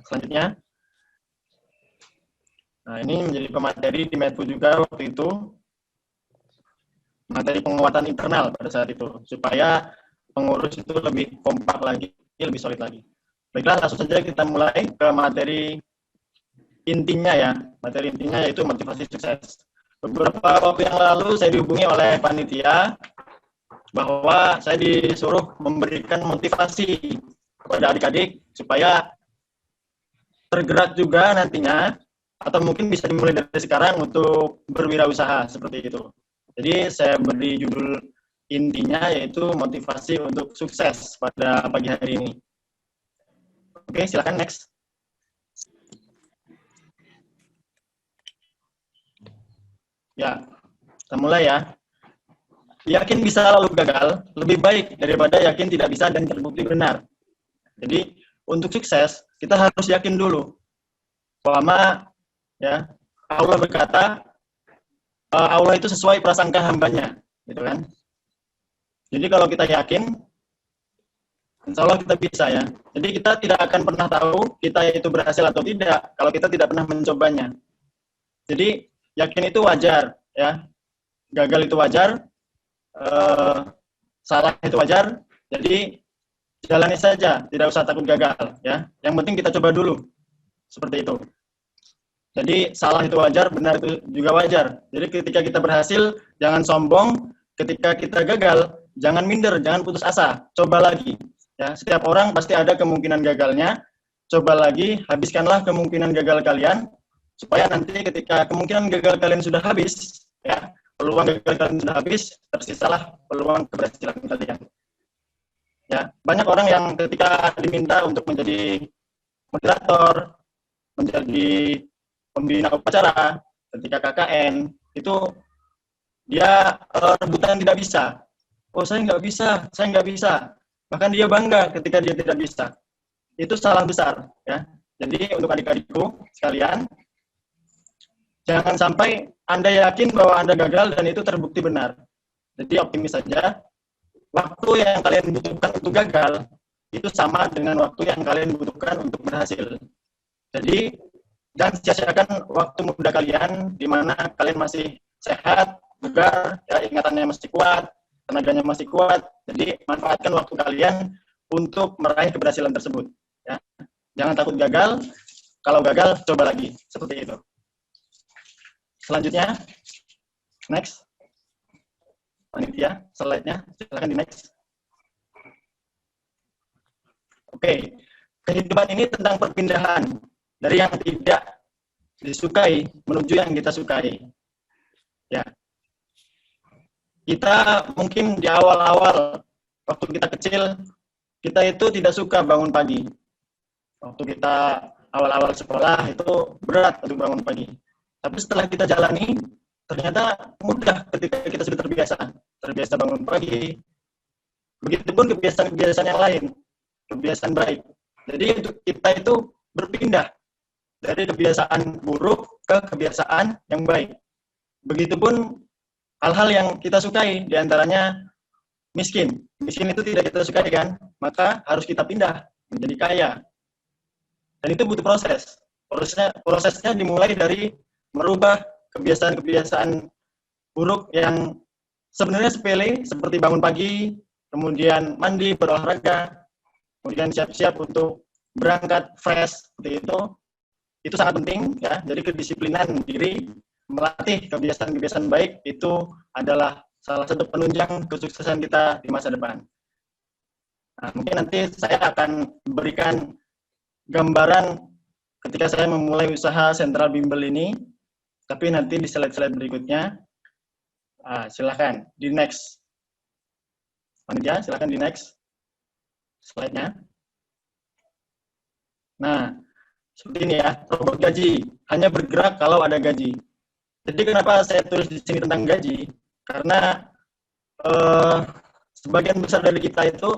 Selanjutnya. Nah, ini menjadi pemateri di Medpu juga waktu itu. Materi penguatan internal pada saat itu, supaya pengurus itu lebih kompak lagi, lebih solid lagi. Baiklah, langsung saja kita mulai ke materi intinya ya. Materi intinya yaitu motivasi sukses. Beberapa waktu yang lalu saya dihubungi oleh panitia bahwa saya disuruh memberikan motivasi kepada adik-adik supaya tergerak juga nantinya, atau mungkin bisa dimulai dari sekarang untuk berwirausaha seperti itu. Jadi saya beri judul intinya yaitu motivasi untuk sukses pada pagi hari ini. Oke, silakan next. Ya, kita mulai ya. Yakin bisa lalu gagal lebih baik daripada yakin tidak bisa dan terbukti benar. Jadi untuk sukses kita harus yakin dulu. Bahwa ya Allah berkata, Allah itu sesuai prasangka hambanya, gitu kan? Jadi kalau kita yakin, insya Allah kita bisa ya. Jadi kita tidak akan pernah tahu kita itu berhasil atau tidak kalau kita tidak pernah mencobanya. Jadi yakin itu wajar ya, gagal itu wajar, salah itu wajar. Jadi jalani saja, tidak usah takut gagal ya. Yang penting kita coba dulu, seperti itu. Jadi salah itu wajar, benar itu juga wajar. Jadi ketika kita berhasil, jangan sombong. Ketika kita gagal, jangan minder, jangan putus asa. Coba lagi. Ya, setiap orang pasti ada kemungkinan gagalnya. Coba lagi, habiskanlah kemungkinan gagal kalian, supaya nanti ketika kemungkinan gagal kalian sudah habis, ya, peluang gagal kalian sudah habis, tersisalah peluang keberhasilan kalian. Ya, banyak orang yang ketika diminta untuk menjadi moderator, menjadi pembina upacara, ketika KKN, itu dia rebutan tidak bisa. Oh, saya nggak bisa. Bahkan dia bangga ketika dia tidak bisa. Itu salah besar. Ya. Jadi untuk adik-adikku sekalian, jangan sampai Anda yakin bahwa Anda gagal dan itu terbukti benar. Jadi optimis saja. Waktu yang kalian butuhkan untuk gagal, itu sama dengan waktu yang kalian butuhkan untuk berhasil. Jadi jangan sia-siakan waktu muda kalian, di mana kalian masih sehat, bugar, ya, ingatannya masih kuat, tenaganya masih kuat. Jadi manfaatkan waktu kalian untuk meraih keberhasilan tersebut. Ya. Jangan takut gagal. Kalau gagal, coba lagi. Seperti itu. Selanjutnya, next. Panitia, slide-nya, silakan di next. Oke, kehidupan ini tentang perpindahan dari yang tidak disukai menuju yang kita sukai. Ya. Kita mungkin di awal-awal waktu kita kecil, kita itu tidak suka bangun pagi. Waktu kita awal-awal sekolah itu berat untuk bangun pagi. Tapi setelah kita jalani, ternyata mudah ketika kita sudah terbiasa bangun pagi. Begitupun kebiasaan-kebiasaan yang lain, kebiasaan baik. Jadi untuk kita itu berpindah dari kebiasaan buruk ke kebiasaan yang baik. Begitupun hal-hal yang kita sukai, diantaranya miskin. Miskin itu tidak kita sukai kan, maka harus kita pindah menjadi kaya. Dan itu butuh proses. Prosesnya dimulai dari merubah kebiasaan-kebiasaan buruk yang sebenarnya sepele, seperti bangun pagi, kemudian mandi, berolahraga, kemudian siap-siap untuk berangkat fresh, seperti itu sangat penting ya. Jadi kedisiplinan diri, melatih kebiasaan-kebiasaan baik itu adalah salah satu penunjang kesuksesan kita di masa depan. Nah, mungkin nanti saya akan berikan gambaran ketika saya memulai usaha Sentral Bimbel ini, tapi nanti di slide-slide berikutnya. Silakan di next. Panitia, silakan di next slide-nya. Nah, seperti ini ya, robot gaji hanya bergerak kalau ada gaji. Jadi kenapa saya tulis di sini tentang gaji? Karena sebagian besar dari kita itu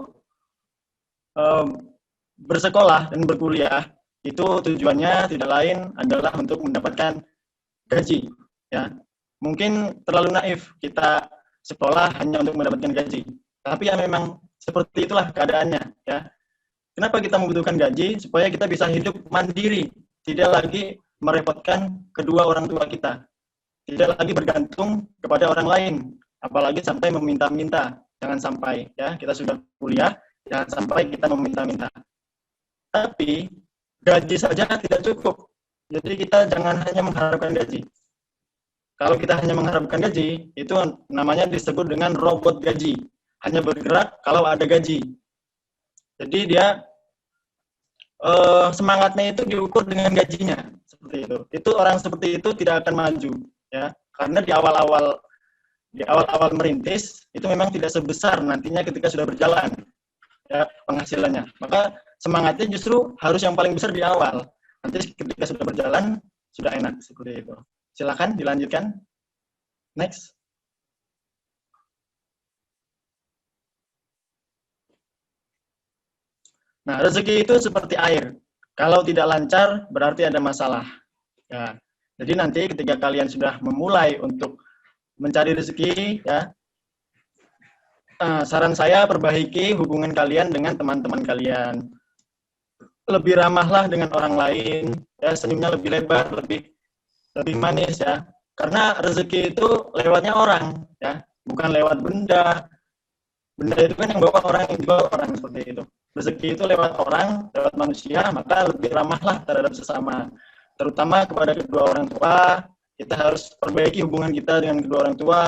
bersekolah dan berkuliah itu tujuannya tidak lain adalah untuk mendapatkan gaji. Ya, mungkin terlalu naif kita sekolah hanya untuk mendapatkan gaji. Tapi ya memang seperti itulah keadaannya. Ya, Kenapa kita membutuhkan gaji? Supaya kita bisa hidup mandiri, tidak lagi merepotkan kedua orang tua kita, tidak lagi bergantung kepada orang lain, apalagi sampai meminta-minta. Jangan sampai, ya, kita sudah kuliah, jangan sampai kita meminta-minta. Tapi gaji saja tidak cukup. Jadi kita jangan hanya mengharapkan gaji. Kalau kita hanya mengharapkan gaji, itu namanya disebut dengan robot gaji. Hanya bergerak kalau ada gaji. Jadi dia semangatnya itu diukur dengan gajinya, seperti itu. Itu orang seperti itu tidak akan maju, ya. Karena di awal-awal merintis itu memang tidak sebesar nantinya ketika sudah berjalan, ya, penghasilannya. Maka semangatnya justru harus yang paling besar di awal. Nanti ketika sudah berjalan, sudah enak, seperti itu. Silakan dilanjutkan. Next. Nah, rezeki itu seperti air. Kalau tidak lancar, berarti ada masalah. Ya. Jadi nanti ketika kalian sudah memulai untuk mencari rezeki, ya, saran saya perbaiki hubungan kalian dengan teman-teman kalian. Lebih ramahlah dengan orang lain, ya, senyumnya lebih lebar, lebih manis, ya. Karena rezeki itu lewatnya orang, ya, bukan lewat benda. Benda itu kan yang bawa orang, yang dibawa orang, seperti itu. Rezeki itu lewat orang, lewat manusia, maka lebih ramahlah terhadap sesama. Terutama kepada kedua orang tua, kita harus perbaiki hubungan kita dengan kedua orang tua.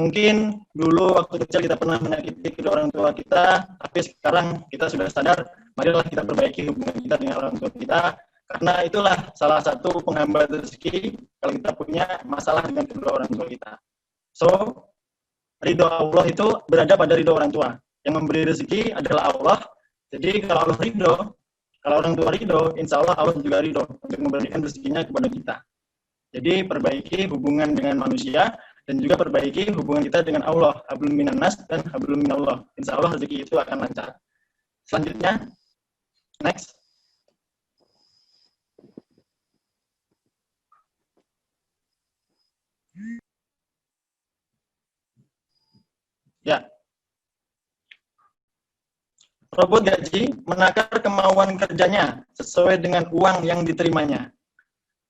Mungkin dulu waktu kecil kita pernah menyakiti kedua orang tua kita, tapi sekarang kita sudah sadar, marilah kita perbaiki hubungan kita dengan orang tua kita, karena itulah salah satu penghambat rezeki kalau kita punya masalah dengan kedua orang tua kita. So, ridho Allah itu berada pada ridho orang tua. Yang memberi rezeki adalah Allah. Jadi kalau Allah ridho, kalau orang tua ridho, insya Allah Allah juga ridho untuk memberikan rezekinya kepada kita. Jadi perbaiki hubungan dengan manusia, dan juga perbaiki hubungan kita dengan Allah, hablum minan nas dan hablum minallah. Insya Allah rezeki itu akan lancar. Selanjutnya, next. Ya. Robot gaji menakar kemauan kerjanya sesuai dengan uang yang diterimanya.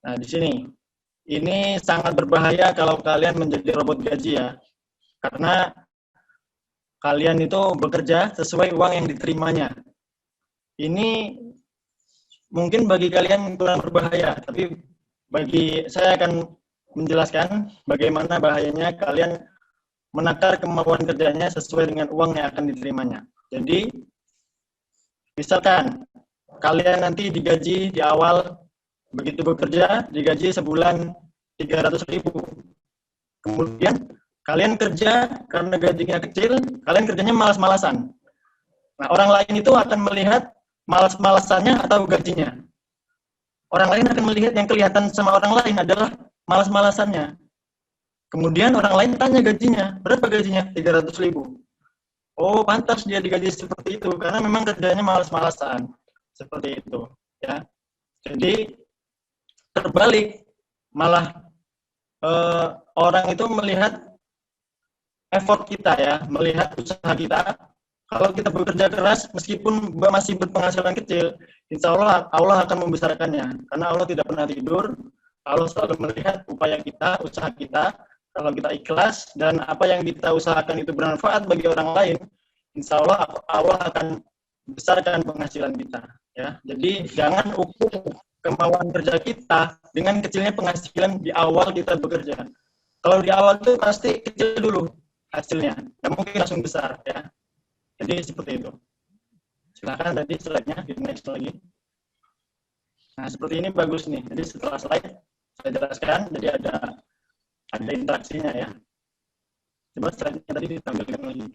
Nah, di sini. Ini sangat berbahaya kalau kalian menjadi robot gaji, ya. Karena kalian itu bekerja sesuai uang yang diterimanya. Ini mungkin bagi kalian kurang berbahaya, tapi bagi saya akan menjelaskan bagaimana bahayanya kalian menakar kemauan kerjanya sesuai dengan uang yang akan diterimanya. Jadi, misalkan kalian nanti digaji di awal, begitu bekerja, digaji sebulan 300.000. Kemudian kalian kerja karena gajinya kecil, kalian kerjanya malas-malasan. Nah, orang lain itu akan melihat malas-malasannya atau gajinya. Orang lain akan melihat yang kelihatan sama orang lain adalah malas-malasannya. Kemudian orang lain tanya gajinya, berapa gajinya? 300.000. Oh, pantas dia digaji seperti itu, karena memang kerjanya malas-malasan. Seperti itu, ya. Jadi, terbalik, malah orang itu melihat effort kita, ya, melihat usaha kita. Kalau kita bekerja keras, meskipun masih berpenghasilan kecil, insya Allah Allah akan membesarkannya. Karena Allah tidak pernah tidur, Allah selalu melihat upaya kita, usaha kita. Kalau kita ikhlas dan apa yang kita usahakan itu bermanfaat bagi orang lain, insya Allah Allah akan besarkan penghasilan kita, ya. Jadi jangan ukur kemauan kerja kita dengan kecilnya penghasilan di awal kita bekerja. Kalau di awal itu pasti kecil dulu hasilnya, nggak mungkin langsung besar, ya. Jadi seperti itu. Silakan tadi slide-nya di next lagi. Nah, seperti ini bagus nih. Jadi setelah slide saya jelaskan, jadi ada interaksinya, ya. Coba slide-nya tadi ditampilkan lagi.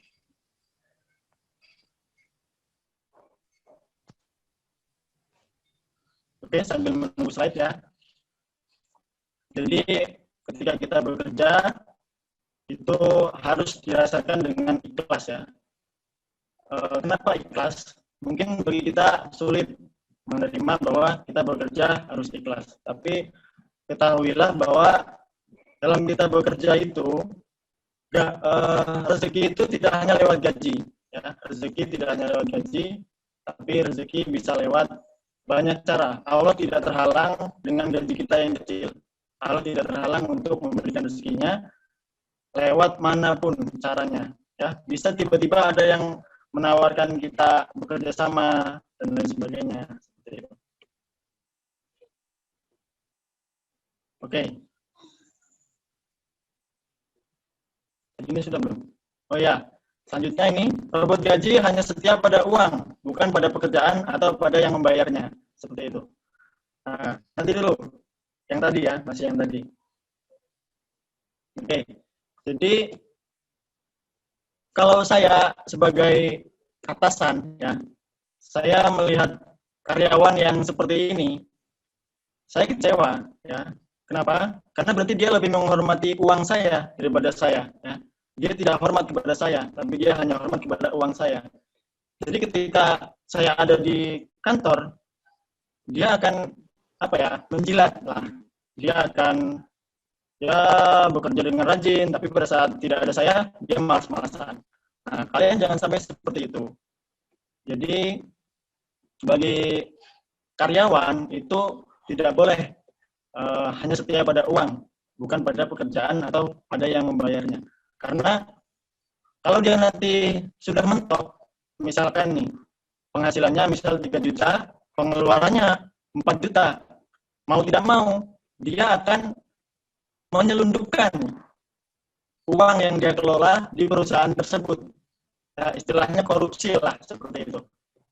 Oke, sambil menunggu slide, ya. Jadi ketika kita bekerja itu harus dirasakan dengan ikhlas, ya. Kenapa ikhlas? Mungkin bagi kita sulit menerima bahwa kita bekerja harus ikhlas. Tapi ketahuilah bahwa dalam kita bekerja itu rezeki itu tidak hanya lewat gaji, ya. Rezeki tidak hanya lewat gaji, tapi rezeki bisa lewat banyak cara. Allah tidak terhalang dengan gaji kita yang kecil. Allah tidak terhalang untuk memberikan rezekinya lewat manapun caranya. Ya, bisa tiba-tiba ada yang menawarkan kita bekerja sama dan lain sebagainya. Oke. Ini sudah belum? Oh ya, selanjutnya ini, robot gaji hanya setia pada uang, bukan pada pekerjaan atau pada yang membayarnya. Seperti itu. Nah, nanti dulu. Yang tadi ya, masih yang tadi. Oke. Jadi, kalau saya sebagai atasan, ya, saya melihat karyawan yang seperti ini, saya kecewa. Ya. Kenapa? Karena berarti dia lebih menghormati uang saya daripada saya. Ya. Dia tidak hormat kepada saya, tapi dia hanya hormat kepada uang saya. Jadi ketika saya ada di kantor, dia akan apa ya, menjilat lah. Dia akan ya bekerja dengan rajin, tapi pada saat tidak ada saya, dia malas-malasan. Nah, kalian jangan sampai seperti itu. Jadi bagi karyawan itu tidak boleh hanya setia pada uang, bukan pada pekerjaan atau pada yang membayarnya. Karena kalau dia nanti sudah mentok, misalkan nih, penghasilannya misal 3 juta, pengeluarannya 4 juta, mau tidak mau, dia akan menyelundupkan uang yang dia kelola di perusahaan tersebut. Nah, istilahnya korupsi lah, seperti itu.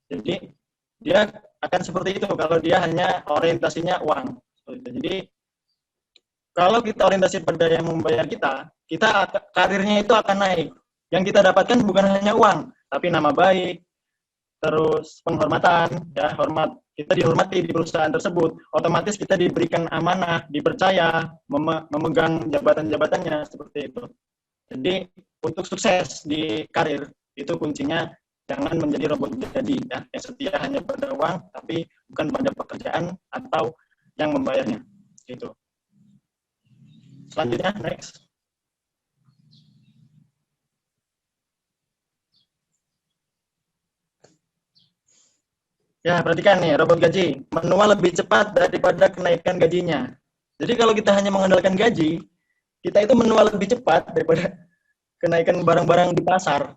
Jadi, dia akan seperti itu kalau dia hanya orientasinya uang. Jadi, kalau kita orientasi pada yang membayar kita karirnya itu akan naik. Yang kita dapatkan bukan hanya uang, tapi nama baik, terus penghormatan, ya hormat, kita dihormati di perusahaan tersebut, otomatis kita diberikan amanah, dipercaya, memegang jabatan-jabatannya, seperti itu. Jadi untuk sukses di karir itu kuncinya jangan menjadi robot gaji, ya, yang setia hanya pada uang, tapi bukan pada pekerjaan atau yang membayarnya. Gitu. Selanjutnya, next. Ya, perhatikan nih, robot gaji menua lebih cepat daripada kenaikan gajinya. Jadi kalau kita hanya mengandalkan gaji, kita itu menua lebih cepat daripada kenaikan barang-barang di pasar.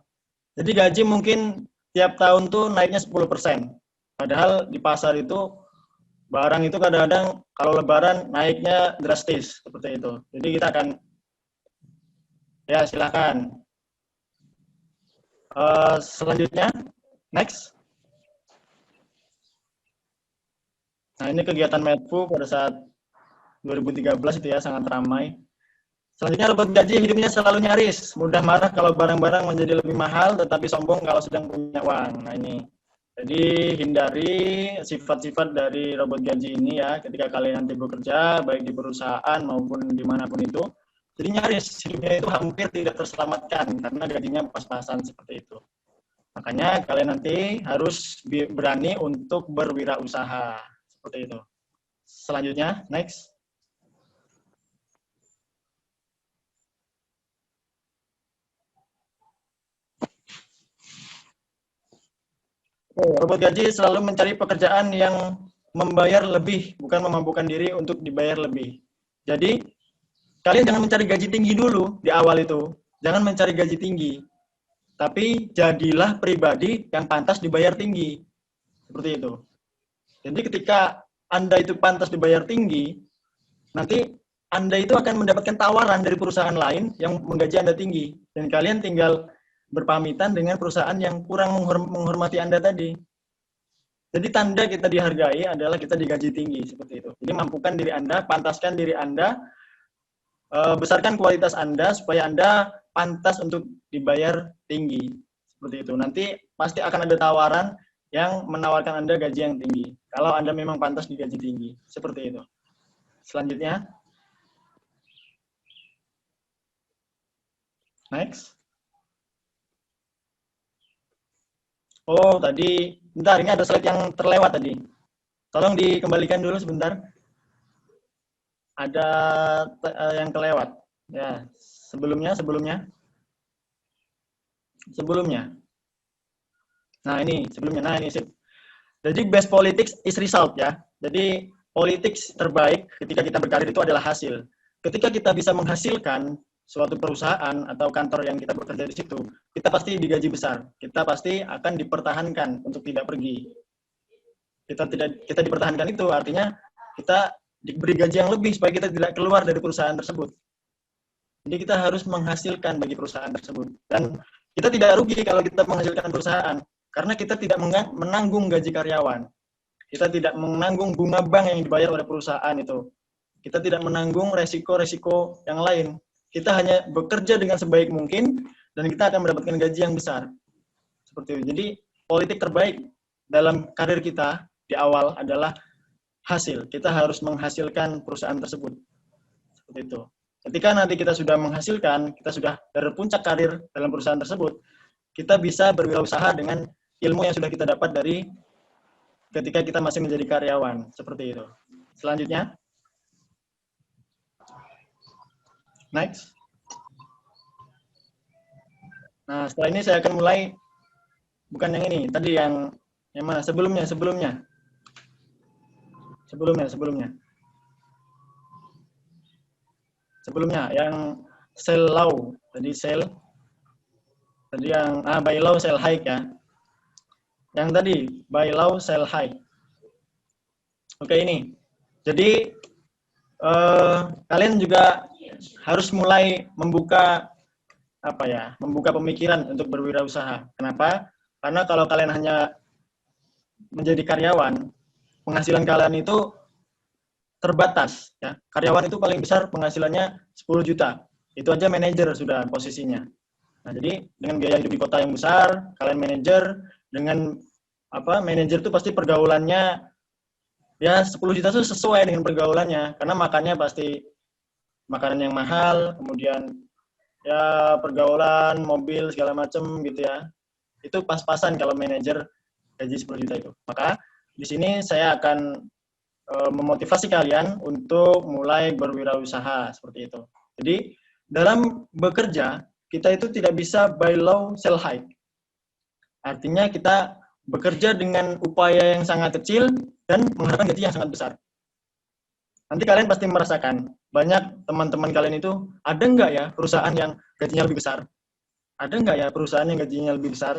Jadi gaji mungkin tiap tahun tuh naiknya 10%. Padahal di pasar itu barang itu kadang-kadang kalau lebaran naiknya drastis seperti itu. Jadi kita akan ya silakan. Selanjutnya next. Nah, ini kegiatan Medfu pada saat 2013 itu ya, sangat ramai. Selanjutnya, robot gaji hidupnya selalu nyaris, mudah marah kalau barang-barang menjadi lebih mahal, tetapi sombong kalau sedang punya uang. Nah, ini. Jadi, hindari sifat-sifat dari robot gaji ini ya, ketika kalian nanti bekerja, baik di perusahaan maupun dimanapun itu. Jadi, nyaris, hidupnya itu hampir tidak terselamatkan, karena gajinya pas-pasan seperti itu. Makanya, kalian nanti harus berani untuk berwirausaha. Seperti itu. Selanjutnya, next. Robot gaji selalu mencari pekerjaan yang membayar lebih, bukan memampukan diri untuk dibayar lebih. Jadi, kalian jangan mencari gaji tinggi dulu di awal itu. Jangan mencari gaji tinggi. Tapi jadilah pribadi yang pantas dibayar tinggi. Seperti itu. Jadi ketika Anda itu pantas dibayar tinggi, nanti Anda itu akan mendapatkan tawaran dari perusahaan lain yang menggaji Anda tinggi. Dan kalian tinggal berpamitan dengan perusahaan yang kurang menghormati Anda tadi. Jadi tanda kita dihargai adalah kita digaji tinggi, seperti itu. Jadi mampukan diri Anda, pantaskan diri Anda, besarkan kualitas Anda supaya Anda pantas untuk dibayar tinggi. Seperti itu. Nanti pasti akan ada tawaran yang menawarkan Anda gaji yang tinggi. Kalau Anda memang pantas digaji tinggi. Seperti itu. Selanjutnya. Next. Oh, tadi. Bentar, ini ada slide yang terlewat tadi. Tolong dikembalikan dulu sebentar. Ada yang kelewat. Ya, sebelumnya. Nah, ini sebelumnya. Nah, ini sip. Jadi best politics is result ya. Jadi politik terbaik ketika kita berkarir itu adalah hasil. Ketika kita bisa menghasilkan suatu perusahaan atau kantor yang kita bekerja di situ, kita pasti digaji besar. Kita pasti akan dipertahankan untuk tidak pergi. Kita dipertahankan itu artinya kita diberi gaji yang lebih supaya kita tidak keluar dari perusahaan tersebut. Jadi kita harus menghasilkan bagi perusahaan tersebut. Dan kita tidak rugi kalau kita menghasilkan perusahaan karena kita tidak menanggung gaji karyawan. Kita tidak menanggung bunga bank yang dibayar oleh perusahaan itu. Kita tidak menanggung resiko-resiko yang lain. Kita hanya bekerja dengan sebaik mungkin dan kita akan mendapatkan gaji yang besar. Seperti itu. Jadi politik terbaik dalam karir kita di awal adalah hasil. Kita harus menghasilkan perusahaan tersebut. Seperti itu. Ketika nanti kita sudah menghasilkan, kita sudah dari puncak karir dalam perusahaan tersebut, kita bisa berwirausaha dengan ilmu yang sudah kita dapat dari ketika kita masih menjadi karyawan. Seperti itu. Selanjutnya. Next. Nah, setelah ini saya akan mulai, bukan yang ini, tadi yang mana? Sebelumnya. Sebelumnya, yang sell low, tadi sell, tadi yang buy low, sell high ya. Yang tadi buy low, sell high. Oke, ini. Jadi kalian juga harus mulai membuka membuka pemikiran untuk berwirausaha. Kenapa? Karena kalau kalian hanya menjadi karyawan, penghasilan kalian itu terbatas ya. Karyawan itu paling besar penghasilannya 10 juta. Itu aja manajer sudah posisinya. Nah, jadi dengan biaya hidup di kota yang besar, kalian manajer dengan manajer itu pasti pergaulannya ya 10 juta itu sesuai dengan pergaulannya karena makannya pasti makanan yang mahal, kemudian ya pergaulan, mobil segala macam gitu ya. Itu pas-pasan kalau manajer gaji 10 juta itu. Maka di sini saya akan memotivasi kalian untuk mulai berwirausaha seperti itu. Jadi dalam bekerja kita itu tidak bisa buy low sell high. Artinya kita bekerja dengan upaya yang sangat kecil dan mengharapkan gaji yang sangat besar. Nanti kalian pasti merasakan banyak teman-teman kalian itu ada nggak ya perusahaan yang gajinya lebih besar? Ada nggak ya perusahaan yang gajinya lebih besar?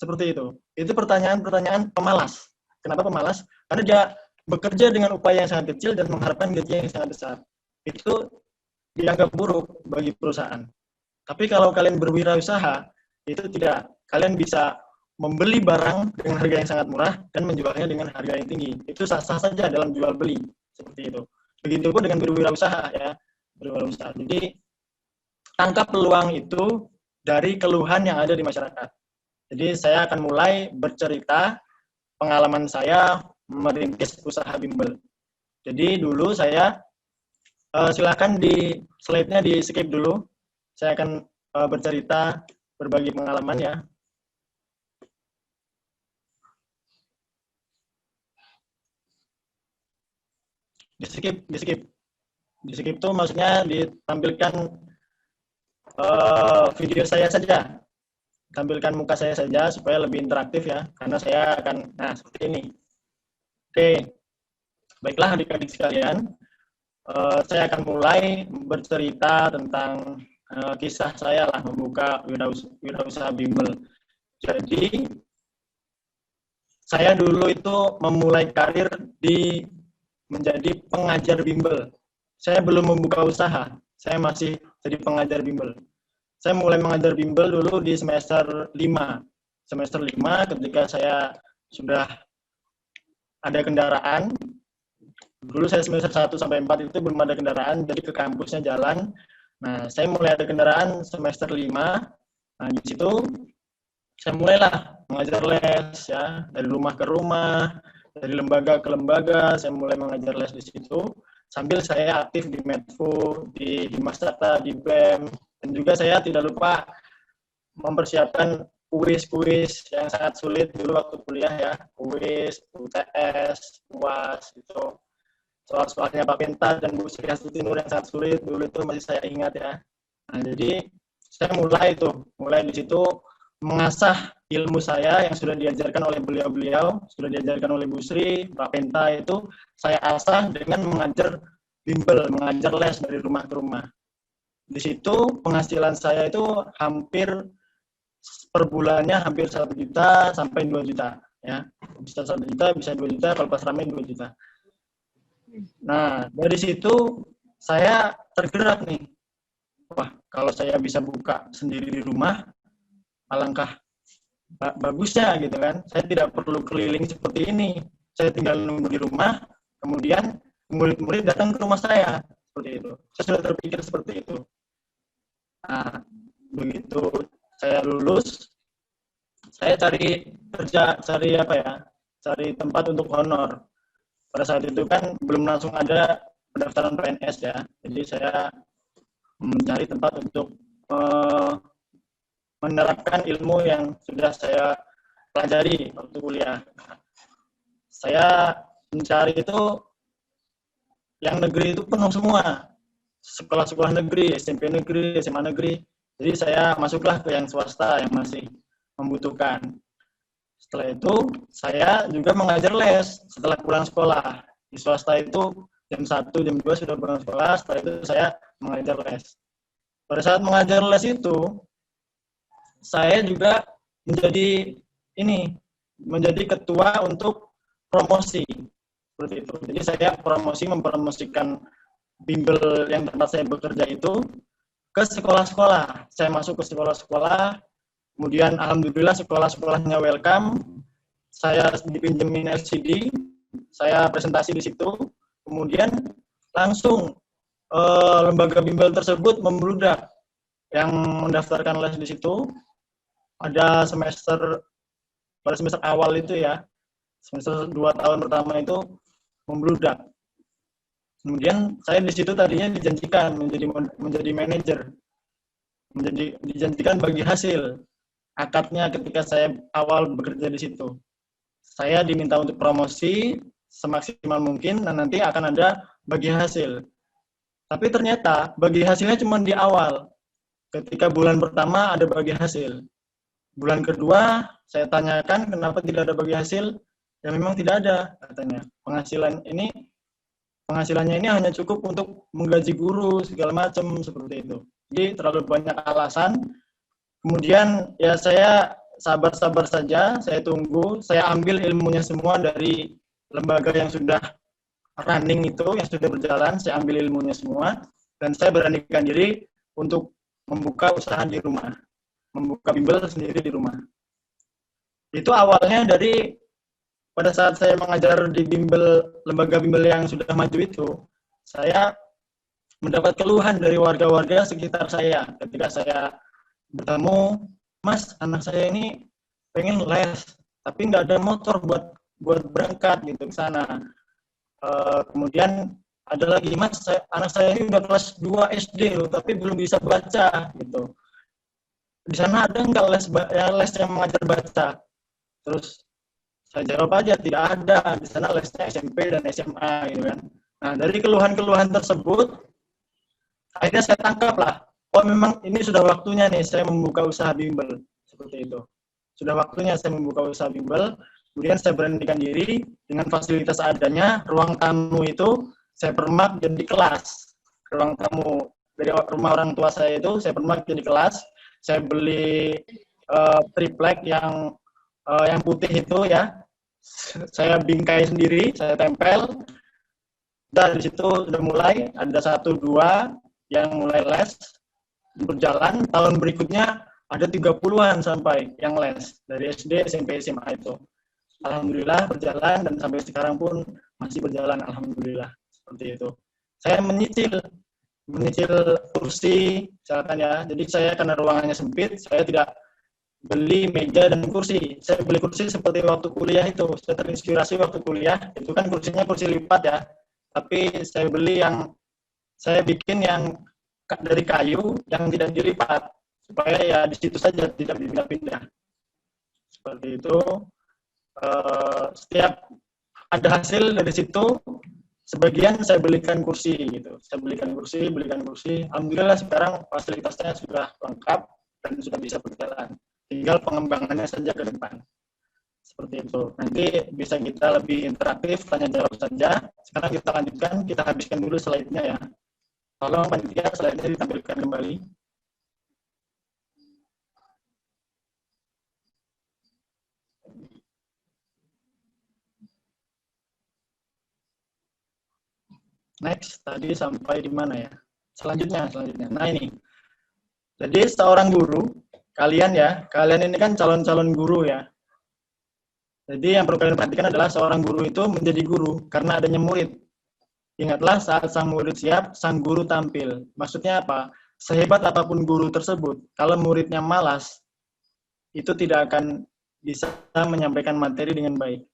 Seperti itu. Itu pertanyaan-pertanyaan pemalas. Kenapa pemalas? Karena dia bekerja dengan upaya yang sangat kecil dan mengharapkan gaji yang sangat besar. Itu dianggap buruk bagi perusahaan. Tapi kalau kalian berwirausaha, itu tidak. Kalian bisa membeli barang dengan harga yang sangat murah dan menjualnya dengan harga yang tinggi. Itu sah-sah saja dalam jual beli. Seperti itu. Begitupun dengan berwirausaha ya. Berwirausaha. Jadi tangkap peluang itu dari keluhan yang ada di masyarakat. Jadi saya akan mulai bercerita pengalaman saya merintis usaha bimbel. Jadi dulu saya silakan di slide-nya di skip dulu. Saya akan bercerita berbagi pengalaman ya. Di skip tuh maksudnya ditampilkan video saya saja. Tampilkan muka saya saja supaya lebih interaktif ya, karena saya akan, seperti ini. Oke, baiklah adik-adik sekalian, saya akan mulai bercerita tentang kisah saya lah membuka wirausaha bimbel. Jadi, saya dulu itu memulai karir menjadi pengajar bimbel. Saya belum membuka usaha, saya masih jadi pengajar bimbel. Saya mulai mengajar bimbel dulu di semester 5. Semester 5 ketika saya sudah ada kendaraan. Dulu saya semester 1 sampai 4 itu belum ada kendaraan, jadi ke kampusnya jalan. Nah, saya mulai ada kendaraan semester 5. Nah, di situ saya mulailah mengajar les ya, dari rumah ke rumah, dari lembaga ke lembaga, saya mulai mengajar les di situ. Sambil saya aktif di Medfu, di Himastata, di BEM, dan juga saya tidak lupa mempersiapkan kuis-kuis yang sangat sulit dulu waktu kuliah ya, kuis, UTS, UAS, itu soal-soalnya Pak Pintar dan Bu Sri Astuti Nur yang sangat sulit dulu itu masih saya ingat ya. Nah, jadi saya mulai di situ mengasah ilmu saya yang sudah diajarkan oleh beliau-beliau, sudah diajarkan oleh Bu Sri, Pak Penta itu saya asah dengan mengajar bimbel, mengajar les dari rumah ke rumah. Di situ penghasilan saya itu hampir per bulannya hampir 1 juta sampai 2 juta ya. Bisa 1 juta, bisa 2 juta, kalau pas ramai 2 juta. Nah, dari situ saya tergerak nih. Wah, kalau saya bisa buka sendiri di rumah, alangkah bagusnya gitu kan. Saya tidak perlu keliling seperti ini. Saya tinggal nunggu di rumah, kemudian murid-murid datang ke rumah saya. Seperti itu. Saya sudah terpikir seperti itu. Nah, begitu saya lulus, saya cari kerja, cari tempat untuk honor. Pada saat itu kan belum langsung ada pendaftaran PNS ya, jadi saya mencari tempat untuk menerapkan ilmu yang sudah saya pelajari waktu kuliah. Saya mencari itu yang negeri itu penuh semua, sekolah-sekolah negeri, SMP negeri, SMA negeri. Jadi saya masuklah ke yang swasta yang masih membutuhkan. Setelah itu saya juga mengajar les setelah pulang sekolah. Di swasta itu jam 1, jam 2 sudah pulang sekolah, setelah itu saya mengajar les. Pada saat mengajar les itu, saya juga menjadi ketua untuk promosi. Seperti itu. Jadi saya mempromosikan bimbel yang tempat saya bekerja itu ke sekolah-sekolah. Saya masuk ke sekolah-sekolah, kemudian alhamdulillah sekolah-sekolahnya welcome. Saya dipinjemin LCD, saya presentasi di situ. Kemudian langsung lembaga bimbel tersebut membludak. Yang mendaftarkan les di situ ada pada semester awal itu ya, semester 2 tahun pertama itu membludak. Kemudian saya di situ tadinya dijanjikan menjadi manajer, dijanjikan bagi hasil. Akadnya ketika saya awal bekerja di situ, saya diminta untuk promosi semaksimal mungkin dan nanti akan ada bagi hasil. Tapi ternyata bagi hasilnya cuma di awal. Ketika bulan pertama ada bagi hasil. Bulan kedua saya tanyakan kenapa tidak ada bagi hasil. Ya memang tidak ada katanya. Penghasilannya ini hanya cukup untuk menggaji guru segala macam seperti itu. Jadi terlalu banyak alasan. Kemudian ya saya sabar-sabar saja, saya tunggu, saya ambil ilmunya semua dari lembaga yang sudah running itu, yang sudah berjalan, saya ambil ilmunya semua, dan saya beranikan diri untuk membuka usaha di rumah, membuka bimbel sendiri di rumah. Itu awalnya dari pada saat saya mengajar di lembaga bimbel yang sudah maju itu, saya mendapat keluhan dari warga-warga sekitar saya ketika saya bertemu, Mas, anak saya ini pengen les, tapi nggak ada motor buat berangkat gitu ke sana. Kemudian ada lagi, Mas, anak saya ini udah kelas 2 SD loh, tapi belum bisa baca gitu. Di sana ada nggak les yang mengajar baca? Terus saya jawab aja, tidak ada. Di sana lesnya SMP dan SMA gitu kan. Nah, dari keluhan-keluhan tersebut, akhirnya saya tangkap lah. Oh, memang ini sudah waktunya nih saya membuka usaha bimbel. Seperti itu. Sudah waktunya saya membuka usaha bimbel. Kemudian saya beranikan diri dengan fasilitas adanya. Ruang tamu itu saya permak jadi kelas. Ruang tamu dari rumah orang tua saya itu saya permak jadi kelas. Saya beli triplek yang putih itu ya. Saya bingkai sendiri, saya tempel. Dan di situ sudah mulai ada 1, 2 yang mulai les berjalan. Tahun berikutnya ada 30-an sampai yang les dari SD, SMP, SMA itu. Alhamdulillah berjalan dan sampai sekarang pun masih berjalan, alhamdulillah seperti itu. Saya menyicil kursi misalkan ya. Jadi saya karena ruangannya sempit, saya tidak beli meja dan kursi. Saya beli kursi seperti waktu kuliah itu. Saya terinspirasi waktu kuliah, itu kan kursinya kursi lipat ya. Tapi saya bikin yang dari kayu yang tidak dilipat. Supaya ya di situ saja, tidak pindah-pindah. Seperti itu. Setiap ada hasil dari situ, sebagian saya belikan kursi gitu. Saya belikan kursi. Alhamdulillah sekarang fasilitasnya sudah lengkap dan sudah bisa berjalan. tinggal pengembangannya saja ke depan. Seperti itu. Nanti bisa kita lebih interaktif, tanya jawab saja. Sekarang kita lanjutkan, kita habiskan dulu slide-nya ya. Tolong panitia slide-nya ditampilkan kembali. Next, tadi sampai di mana ya? Selanjutnya. Nah ini. Jadi seorang guru, kalian ini kan calon-calon guru ya. Jadi yang perlu kalian perhatikan adalah seorang guru itu menjadi guru karena adanya murid. Ingatlah saat sang murid siap, sang guru tampil. Maksudnya apa? Sehebat apapun guru tersebut, kalau muridnya malas, itu tidak akan bisa menyampaikan materi dengan baik.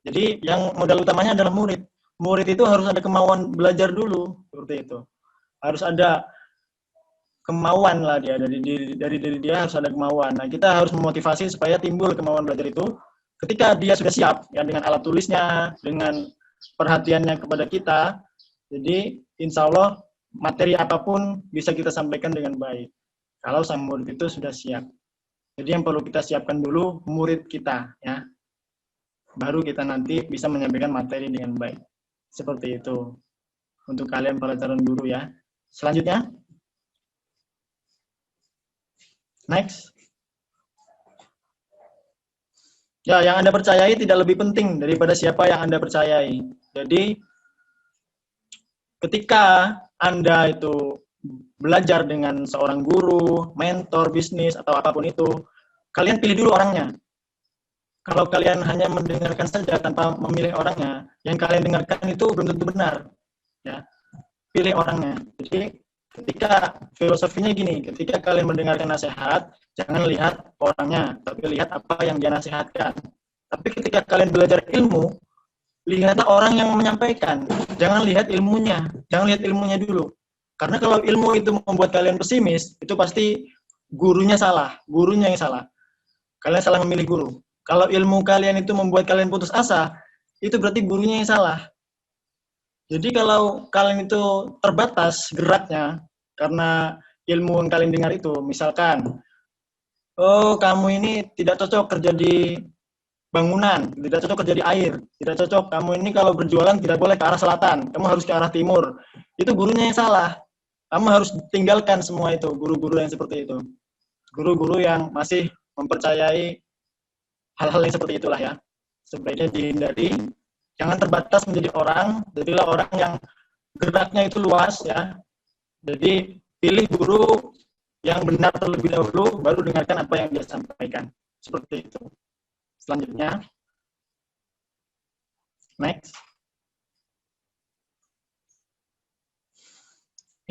Jadi yang modal utamanya adalah murid. Murid itu harus ada kemauan belajar dulu, seperti itu. Harus ada kemauan lah dia, dari diri dia harus ada kemauan. Nah, kita harus memotivasi supaya timbul kemauan belajar itu. Ketika dia sudah siap, ya dengan alat tulisnya, dengan perhatiannya kepada kita, jadi insya Allah materi apapun bisa kita sampaikan dengan baik. Kalau sang murid itu sudah siap. Jadi yang perlu kita siapkan dulu murid kita, ya. Baru kita nanti bisa menyampaikan materi dengan baik. Seperti itu. Untuk kalian para calon guru ya. Selanjutnya. Next. Ya, yang Anda percayai tidak lebih penting daripada siapa yang Anda percayai. Jadi, ketika Anda itu belajar dengan seorang guru, mentor, bisnis, atau apapun itu, kalian pilih dulu orangnya. Kalau kalian hanya mendengarkan saja tanpa memilih orangnya, yang kalian dengarkan itu belum tentu benar. Ya, pilih orangnya. Jadi, ketika filosofinya gini, ketika kalian mendengarkan nasihat, jangan lihat orangnya, tapi lihat apa yang dia nasihatkan. Tapi ketika kalian belajar ilmu, lihatlah orang yang menyampaikan. Jangan lihat ilmunya, jangan lihat ilmunya dulu. Karena kalau ilmu itu membuat kalian pesimis, itu pasti gurunya yang salah. Kalian salah memilih guru. Kalau ilmu kalian itu membuat kalian putus asa, itu berarti gurunya yang salah. Jadi kalau kalian itu terbatas geraknya karena ilmu yang kalian dengar itu, misalkan, oh kamu ini tidak cocok kerja di bangunan, tidak cocok kerja di air, tidak cocok, kamu ini kalau berjualan tidak boleh ke arah selatan, kamu harus ke arah timur. Itu gurunya yang salah. Kamu harus tinggalkan semua itu, guru-guru yang seperti itu. Guru-guru yang masih mempercayai hal-hal yang seperti itulah ya. Sebaiknya dihindari, jangan terbatas menjadi orang, jadilah orang yang geraknya itu luas ya. Jadi pilih guru yang benar terlebih dahulu, baru dengarkan apa yang dia sampaikan. Seperti itu. Selanjutnya, next.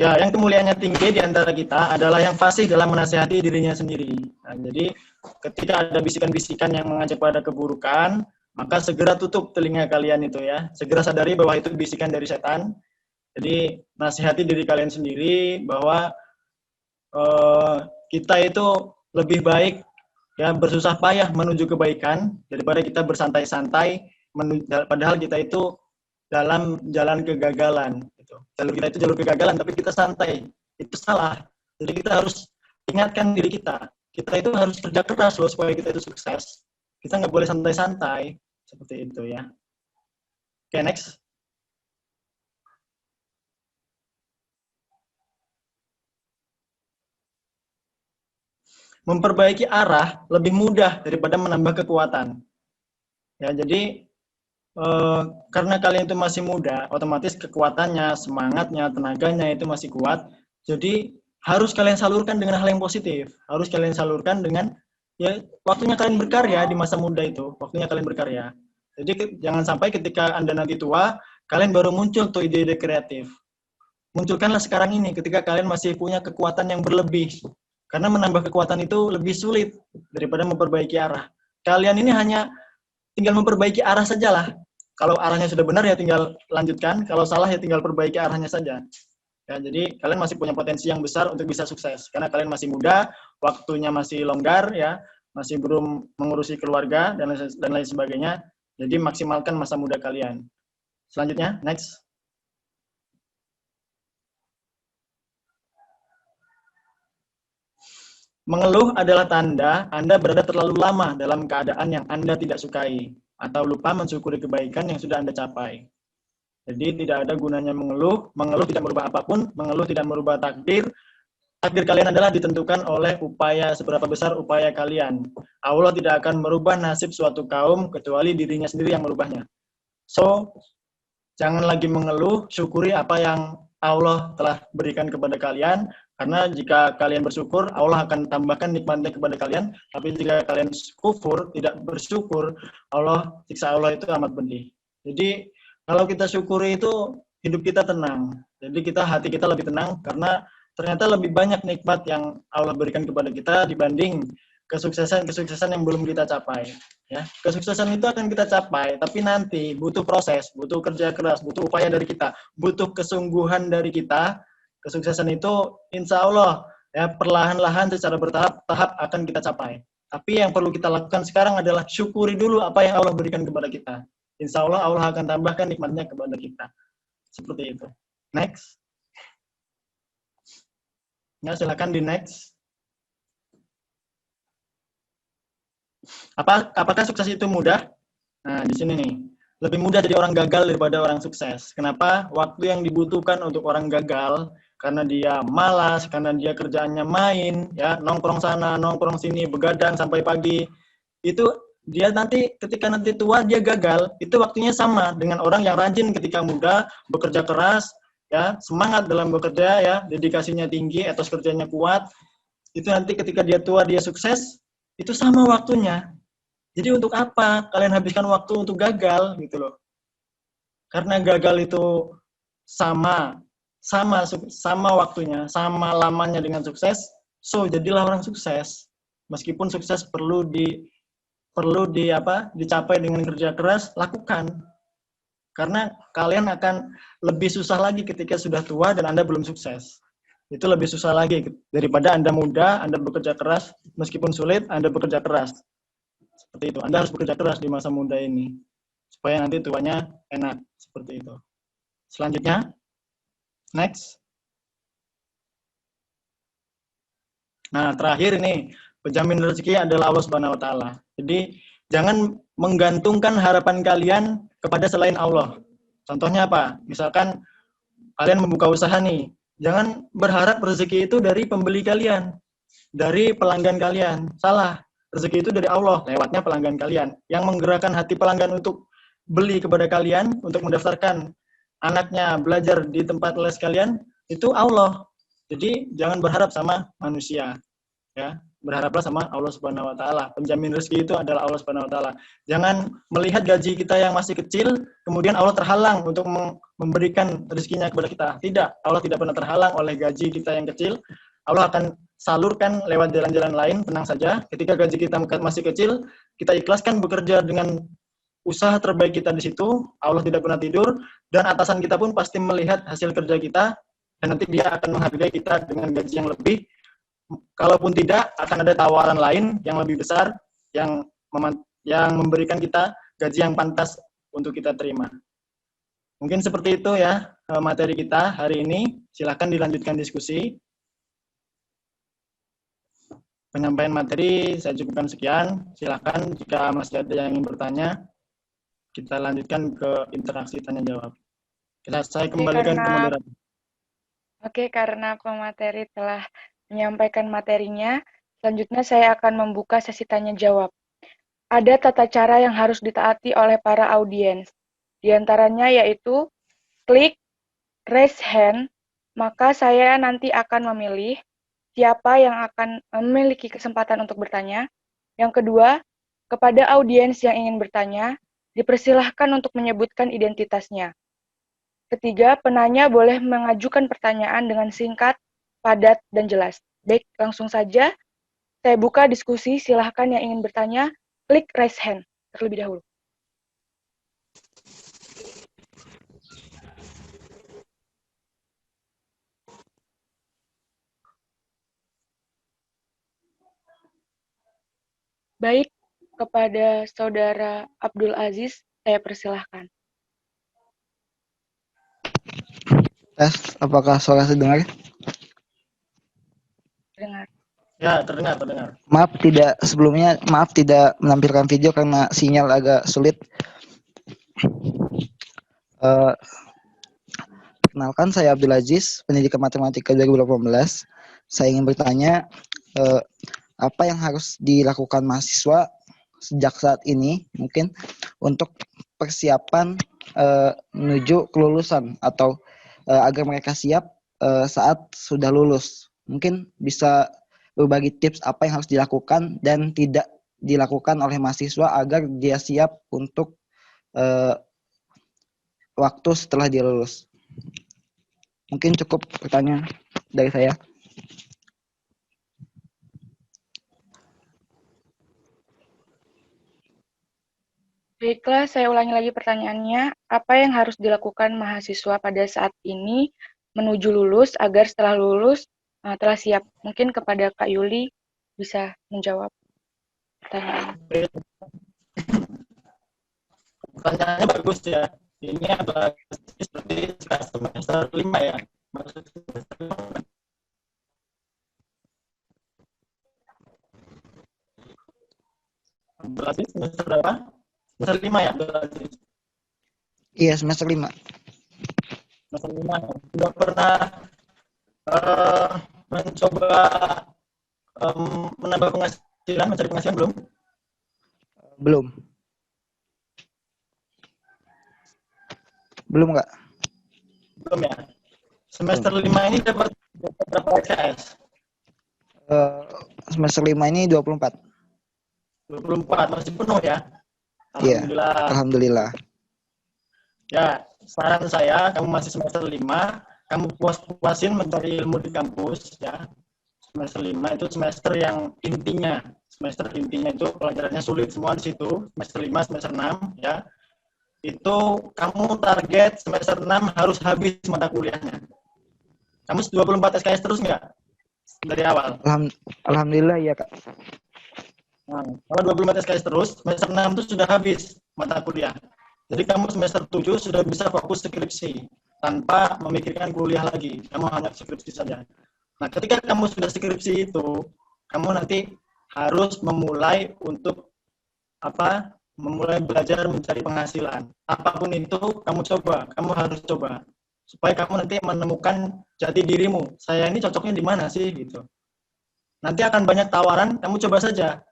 Ya, yang kemuliaannya tinggi di antara kita adalah yang fasih dalam menasihati dirinya sendiri. Nah, jadi ketika ada bisikan-bisikan yang mengajak pada keburukan, maka segera tutup telinga kalian itu ya. Segera sadari bahwa itu bisikan dari setan. Jadi nasihati diri kalian sendiri bahwa kita itu lebih baik ya bersusah payah menuju kebaikan daripada kita bersantai-santai padahal kita itu dalam jalan kegagalan gitu. Jalur kita itu jalur kegagalan tapi kita santai, itu salah. Jadi kita harus ingatkan diri kita itu harus kerja keras loh supaya kita itu sukses. Kita nggak boleh santai-santai seperti itu ya. Oke, next. Memperbaiki arah lebih mudah daripada menambah kekuatan. Ya, jadi karena kalian itu masih muda, otomatis kekuatannya, semangatnya, tenaganya itu masih kuat. Jadi harus kalian salurkan dengan hal yang positif. Harus kalian salurkan dengan ya waktunya kalian berkarya di masa muda itu, waktunya kalian berkarya. Jadi jangan sampai ketika Anda nanti tua, kalian baru muncul tuh ide-ide kreatif. Munculkanlah sekarang ini ketika kalian masih punya kekuatan yang berlebih. Karena menambah kekuatan itu lebih sulit daripada memperbaiki arah. Kalian ini hanya tinggal memperbaiki arah sajalah. Kalau arahnya sudah benar ya tinggal lanjutkan, kalau salah ya tinggal perbaiki arahnya saja. Ya, jadi kalian masih punya potensi yang besar untuk bisa sukses karena kalian masih muda, waktunya masih longgar ya, masih belum mengurusi keluarga dan lain sebagainya. Jadi maksimalkan masa muda kalian. Selanjutnya, next. Mengeluh adalah tanda Anda berada terlalu lama dalam keadaan yang Anda tidak sukai, atau lupa mensyukuri kebaikan yang sudah Anda capai. Jadi tidak ada gunanya mengeluh, mengeluh tidak merubah apapun, mengeluh tidak merubah takdir. Takdir kalian adalah ditentukan oleh upaya, seberapa besar upaya kalian. Allah tidak akan merubah nasib suatu kaum kecuali dirinya sendiri yang merubahnya. So, jangan lagi mengeluh, syukuri apa yang Allah telah berikan kepada kalian, karena jika kalian bersyukur, Allah akan tambahkan nikmatnya kepada kalian, tapi jika kalian kufur, tidak bersyukur, siksa Allah itu amat pedih. Jadi, kalau kita syukuri itu, hidup kita tenang. Jadi hati kita lebih tenang, karena ternyata lebih banyak nikmat yang Allah berikan kepada kita dibanding kesuksesan yang belum kita capai. Ya, kesuksesan itu akan kita capai, tapi nanti butuh proses, butuh kerja keras, butuh upaya dari kita, butuh kesungguhan dari kita. Kesuksesan itu insya Allah ya perlahan-lahan secara bertahap akan kita capai. Tapi yang perlu kita lakukan sekarang adalah syukuri dulu apa yang Allah berikan kepada kita. Insya Allah Allah akan tambahkan nikmatnya kepada kita. Seperti itu. Next. Ya, silakan di next. Apakah sukses itu mudah? Nah, di sini nih. Lebih mudah jadi orang gagal daripada orang sukses. Kenapa? Waktu yang dibutuhkan untuk orang gagal karena dia malas, karena dia kerjaannya main, ya, nongkrong sana, nongkrong sini, begadang sampai pagi. Itu dia nanti ketika nanti tua dia gagal, itu waktunya sama dengan orang yang rajin ketika muda, bekerja keras, ya, semangat dalam bekerja, ya, dedikasinya tinggi, etos kerjanya kuat. Itu nanti ketika dia tua dia sukses, itu sama waktunya. Jadi untuk apa kalian habiskan waktu untuk gagal gitu loh? Karena gagal itu sama sama waktunya, sama lamanya dengan sukses. So jadilah orang sukses. Meskipun sukses dicapai dengan kerja keras, lakukan. Karena kalian akan lebih susah lagi ketika sudah tua dan Anda belum sukses. Itu lebih susah lagi daripada Anda muda, Anda bekerja keras, meskipun sulit, Anda bekerja keras. Seperti itu. Anda harus bekerja keras di masa muda ini supaya nanti tuanya enak. Seperti itu. Selanjutnya, next. Nah, terakhir ini, penjamin rezeki adalah Allah Subhanahu wa taala. Jadi, jangan menggantungkan harapan kalian kepada selain Allah. Contohnya apa? Misalkan kalian membuka usaha nih, jangan berharap rezeki itu dari pembeli kalian, dari pelanggan kalian. Salah. Rezeki itu dari Allah, lewatnya pelanggan kalian. Yang menggerakkan hati pelanggan untuk beli kepada kalian, untuk mendaftarkan anaknya belajar di tempat les kalian, itu Allah. Jadi jangan berharap sama manusia, ya. Berharaplah sama Allah Subhanahu wa taala. Penjamin rezeki itu adalah Allah Subhanahu wa taala. Jangan melihat gaji kita yang masih kecil, kemudian Allah terhalang untuk memberikan rezekinya kepada kita. Tidak, Allah tidak pernah terhalang oleh gaji kita yang kecil. Allah akan salurkan lewat jalan-jalan lain, tenang saja. Ketika gaji kita masih kecil, kita ikhlaskan bekerja dengan usaha terbaik kita di situ. Allah tidak pernah tidur, dan atasan kita pun pasti melihat hasil kerja kita, dan nanti dia akan menghargai kita dengan gaji yang lebih. Kalaupun tidak, akan ada tawaran lain yang lebih besar, yang memberikan kita gaji yang pantas untuk kita terima. Mungkin seperti itu ya materi kita hari ini. Silakan dilanjutkan diskusi. Penyampaian materi saya cukupkan sekian. Silakan jika masih ada yang ingin bertanya, kita lanjutkan ke interaksi tanya jawab. Saya kembalikan ke moderator. Oke, karena pemateri telah menyampaikan materinya, selanjutnya saya akan membuka sesi tanya jawab. Ada tata cara yang harus ditaati oleh para audiens. Di antaranya yaitu klik raise hand, maka saya nanti akan memilih siapa yang akan memiliki kesempatan untuk bertanya. Yang kedua, kepada audiens yang ingin bertanya, dipersilahkan untuk menyebutkan identitasnya. Ketiga, penanya boleh mengajukan pertanyaan dengan singkat, padat, dan jelas. Baik, langsung saja saya buka diskusi. Silahkan yang ingin bertanya, klik raise hand terlebih dahulu. Baik, kepada Saudara Abdul Aziz, saya persilahkan. Tes, apakah suara saya dengar? Dengar. Ya, terdengar, terdengar. Maaf tidak menampilkan video karena sinyal agak sulit. Eh, Perkenalkan, saya Abdul Aziz, pendidikan matematika 2018. Saya ingin bertanya, apa yang harus dilakukan mahasiswa sejak saat ini mungkin untuk persiapan menuju kelulusan atau agar mereka siap saat sudah lulus. Mungkin bisa berbagi tips apa yang harus dilakukan dan tidak dilakukan oleh mahasiswa agar dia siap untuk waktu setelah dia lulus. Mungkin cukup pertanyaan dari saya. Baiklah, saya ulangi lagi pertanyaannya. Apa yang harus dilakukan mahasiswa pada saat ini menuju lulus agar setelah lulus telah siap? Mungkin kepada Kak Yuli bisa menjawab pertanyaan. Pertanyaannya bagus ya. Ini apa seperti semester 5 ya. Maksud semester 5. Berarti semester berapa? Semester 5 ya, berarti. Iya, semester 5. Semester 5. Sudah pernah mencoba menambah penghasilan, mencari penghasilan belum? Belum. Belum, Kak? Belum ya. Semester 5 ini dapat berapa SKS? Semester 5 ini 24. 24, masih penuh ya? Iya, Alhamdulillah. alhamdulillah. Ya, saran saya, kamu masih semester 5, kamu puas-puasin mencari ilmu di kampus ya. Semester 5 itu semester yang intinya. Semester intinya itu pelajarannya sulit semua di situ. Semester 5, semester 6 ya. Itu kamu target semester 6 harus habis mata kuliahnya. Kamu 24 SKS terus nggak? Dari awal? Alhamdulillah ya, Kak. Nah, kalau 24 SKS terus, semester 6 itu sudah habis mata kuliah. Jadi kamu semester 7 sudah bisa fokus skripsi tanpa memikirkan kuliah lagi. Kamu hanya skripsi saja. Nah, ketika kamu sudah skripsi itu, kamu nanti harus memulai untuk apa? Memulai belajar mencari penghasilan. Apapun itu kamu coba, kamu harus coba supaya kamu nanti menemukan jati dirimu. Saya ini cocoknya di mana sih gitu. Nanti akan banyak tawaran, kamu coba saja.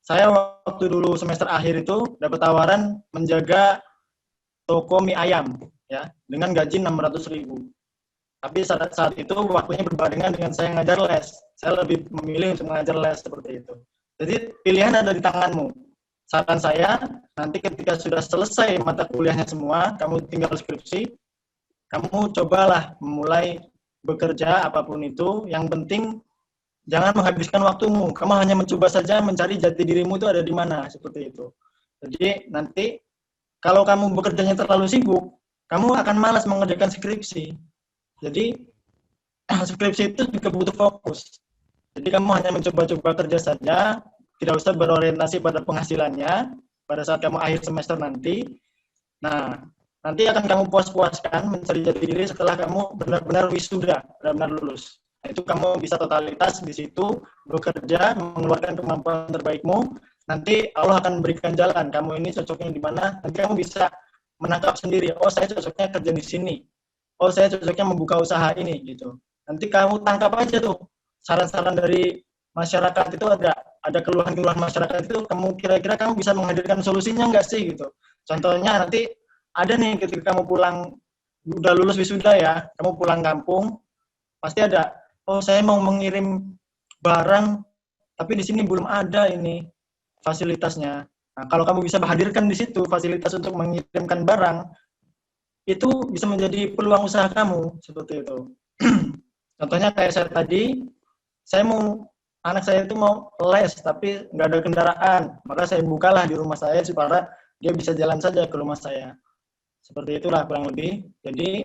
Saya waktu dulu semester akhir itu dapat tawaran menjaga toko mie ayam ya dengan gaji 600.000. Tapi saat itu waktunya berbarengan dengan saya ngajar les. Saya lebih memilih untuk mengajar les seperti itu. Jadi pilihan ada di tanganmu. Saran saya, nanti ketika sudah selesai mata kuliahnya semua, kamu tinggal skripsi, kamu cobalah memulai bekerja apapun itu. Yang penting jangan menghabiskan waktumu. Kamu hanya mencoba saja mencari jati dirimu itu ada di mana, seperti itu. Jadi nanti kalau kamu bekerjanya terlalu sibuk, kamu akan malas mengerjakan skripsi. Jadi skripsi itu juga butuh fokus. Jadi kamu hanya mencoba-coba kerja saja, tidak usah berorientasi pada penghasilannya pada saat kamu akhir semester nanti. Nah, nanti akan kamu puas-puaskan mencari jati diri setelah kamu benar-benar wisuda, benar-benar lulus. Nah, itu kamu bisa totalitas di situ, bekerja, mengeluarkan kemampuan terbaikmu. Nanti Allah akan berikan jalan. Kamu ini cocoknya di mana? Nanti kamu bisa menangkap sendiri. Oh, saya cocoknya kerja di sini. Oh, saya cocoknya membuka usaha ini gitu. Nanti kamu tangkap aja tuh saran-saran dari masyarakat itu ada keluhan-keluhan masyarakat itu kamu kira-kira kamu bisa menghadirkan solusinya enggak sih gitu. Contohnya nanti ada nih ketika kamu pulang udah lulus wisuda ya, kamu pulang kampung pasti ada, oh saya mau mengirim barang tapi di sini belum ada ini fasilitasnya. Nah, kalau kamu bisa hadirkan di situ fasilitas untuk mengirimkan barang, itu bisa menjadi peluang usaha kamu seperti itu. Contohnya kayak saya tadi, anak saya itu mau les tapi nggak ada kendaraan, maka saya bukalah di rumah saya supaya dia bisa jalan saja ke rumah saya. Seperti itulah kurang lebih. Jadi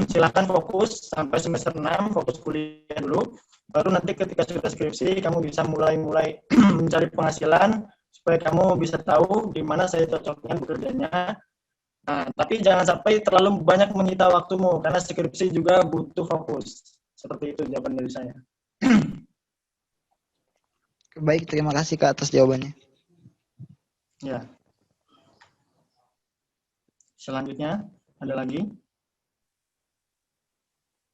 silakan fokus sampai semester 6, fokus kuliah dulu. Baru nanti ketika sudah skripsi, kamu bisa mulai mencari penghasilan supaya kamu bisa tahu di mana saya cocoknya bekerjanya. Nah, tapi jangan sampai terlalu banyak menyita waktumu karena skripsi juga butuh fokus. Seperti itu jawaban dari saya. Baik, terima kasih Kak atas jawabannya. Ya. Selanjutnya, ada lagi?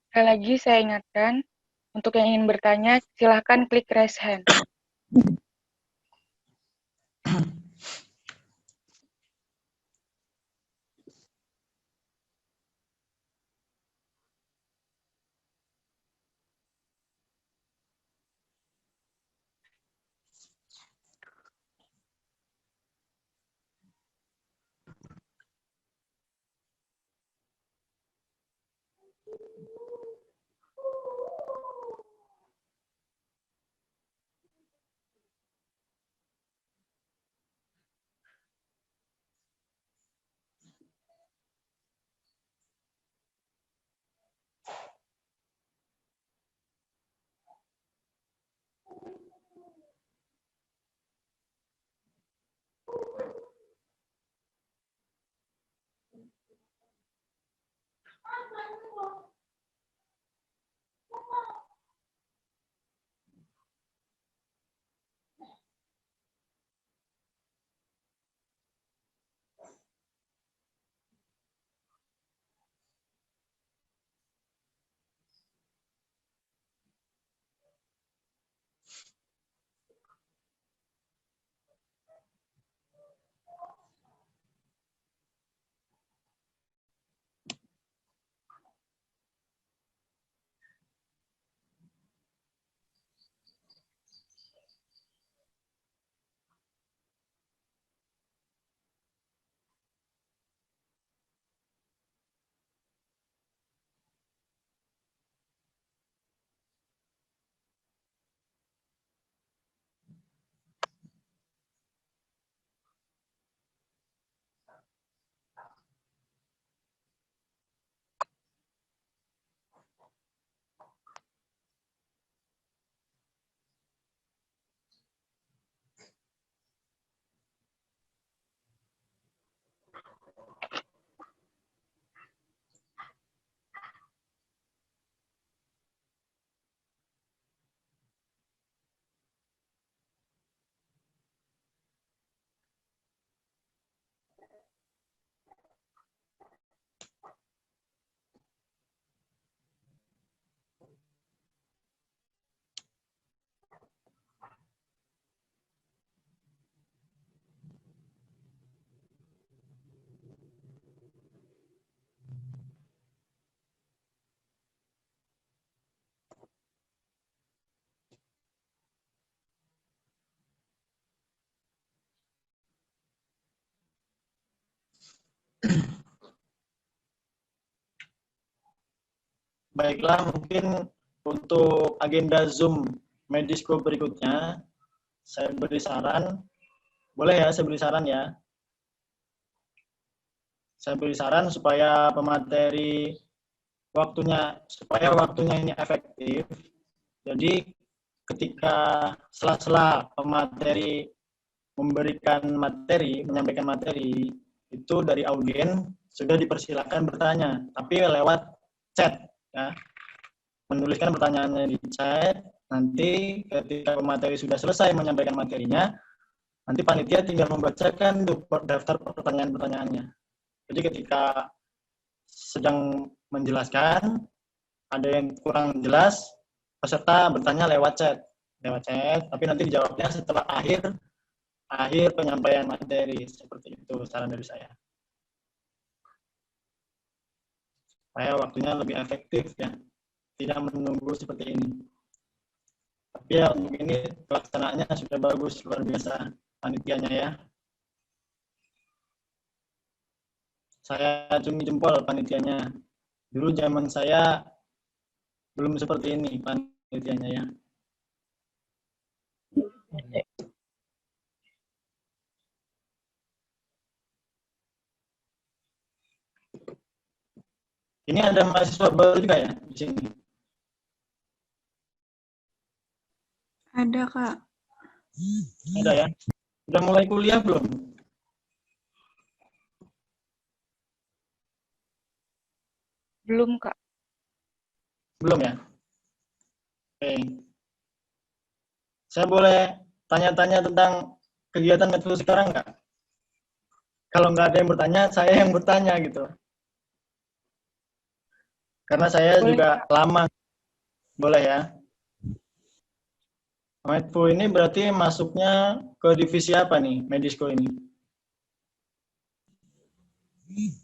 Sekali lagi saya ingatkan, untuk yang ingin bertanya, silahkan klik raise hand. Baiklah, mungkin untuk agenda Zoom Medisco berikutnya, saya beri saran. Boleh ya, saya beri saran ya. Saya beri saran supaya supaya waktunya ini efektif. Jadi ketika sela-sela pemateri menyampaikan materi, itu dari audien sudah dipersilakan bertanya, tapi lewat chat ya. Menuliskan pertanyaannya di chat, nanti ketika pemateri sudah selesai menyampaikan materinya, nanti panitia tinggal membacakan daftar pertanyaan-pertanyaannya. Jadi ketika sedang menjelaskan, ada yang kurang jelas, peserta bertanya lewat chat, tapi nanti dijawabnya setelah akhir penyampaian materi. Seperti itu saran dari saya. Supaya waktunya lebih efektif ya, tidak menunggu seperti ini. Tapi ya untuk ini pelaksanaannya sudah bagus, luar biasa panitianya ya. Saya acungi jempol panitianya. Dulu zaman saya belum seperti ini panitianya ya. Ini ada mahasiswa baru juga ya di sini? Ada, Kak. Ada ya? Udah mulai kuliah belum? Belum, Kak. Belum ya? Oke. Saya boleh tanya-tanya tentang kegiatan Medfu sekarang nggak? Kalau nggak ada yang bertanya, saya yang bertanya gitu. Karena saya Boleh, juga lama. Boleh ya? Medfu ini berarti masuknya ke divisi apa nih, Medisco ini?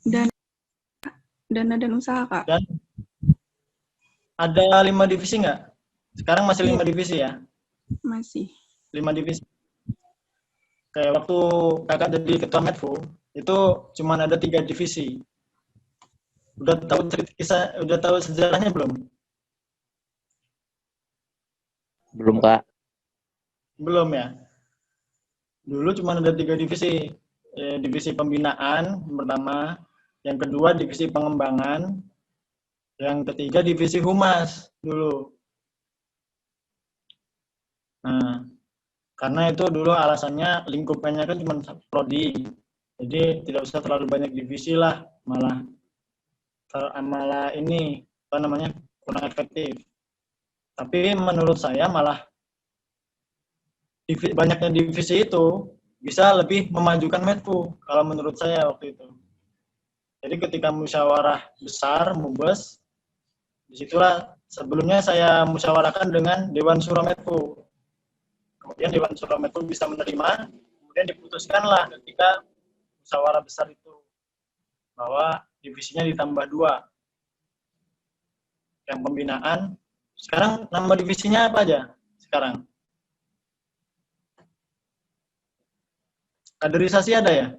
Dan dana dan usaha, Kak. Dan ada 5 divisi nggak? Sekarang masih 5 Iya, divisi ya? masih. 5 divisi. Kayak waktu kakak jadi ketua Medfu, itu cuma ada 3 divisi. Udah tahu sejarahnya belum? Belum, Kak. Belum ya. Dulu cuma ada 3 divisi. Divisi pembinaan yang pertama, yang kedua divisi pengembangan, yang ketiga divisi humas dulu. Nah, karena itu dulu alasannya lingkupannya kan cuma prodi. Jadi tidak usah terlalu banyak divisi lah, malah ini apa namanya kurang efektif. Tapi menurut saya malah banyaknya divisi itu bisa lebih memajukan Medfu kalau menurut saya waktu itu. Jadi ketika musyawarah besar Mubes, disitulah sebelumnya saya musyawarahkan dengan Dewan Syuro Medfu. Kemudian Dewan Syuro Medfu bisa menerima, kemudian diputuskanlah ketika musyawarah besar itu bahwa divisinya ditambah 2. Yang pembinaan, sekarang nama divisinya apa aja sekarang? Kaderisasi ada ya?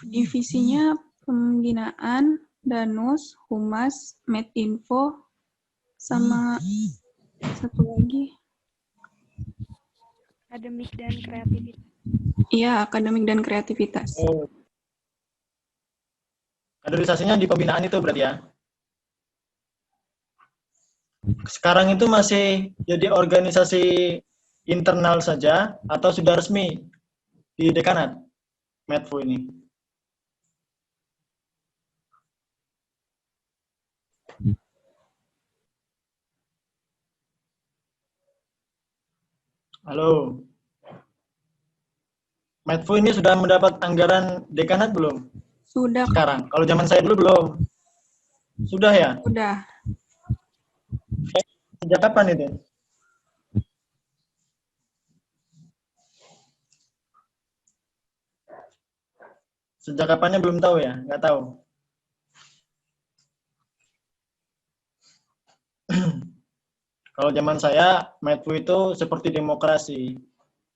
Divisinya pembinaan, danus, humas, medinfo, sama satu lagi. akademik dan kreativitas. Iya, akademik dan kreativitas. Oh. Kaderisasinya di pembinaan itu berarti ya? Sekarang itu masih jadi organisasi internal saja atau sudah resmi di dekanat Medfu ini? Halo. Medfu ini sudah mendapat anggaran dekanat belum? Sudah, Kak. Sekarang. Kalau zaman saya dulu belum. Sudah ya? Sudah. Sejak kapan itu? Sejak kapannya belum tahu ya? Nggak tahu. Kalau zaman saya, Medfu itu seperti demokrasi.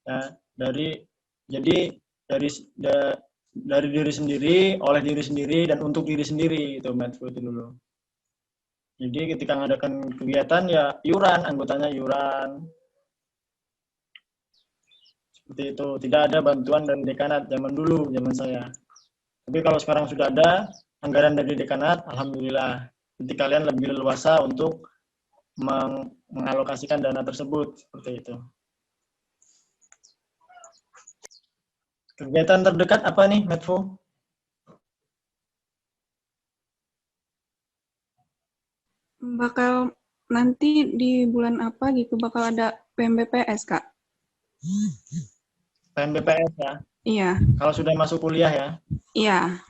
Ya, jadi dari diri sendiri, oleh diri sendiri, dan untuk diri sendiri itu Medfu itu dulu. Jadi ketika mengadakan kegiatan ya iuran, anggotanya iuran. Seperti itu. Tidak ada bantuan dari dekanat zaman dulu, zaman saya. Tapi kalau sekarang sudah ada anggaran dari dekanat, alhamdulillah. Jadi kalian lebih leluasa untuk mengalokasikan dana tersebut seperti itu. Kegiatan terdekat apa nih, Medfu? Bakal nanti di bulan apa gitu bakal ada PMBPS, Kak. PMBPS ya. Iya. Kalau sudah masuk kuliah ya. Iya.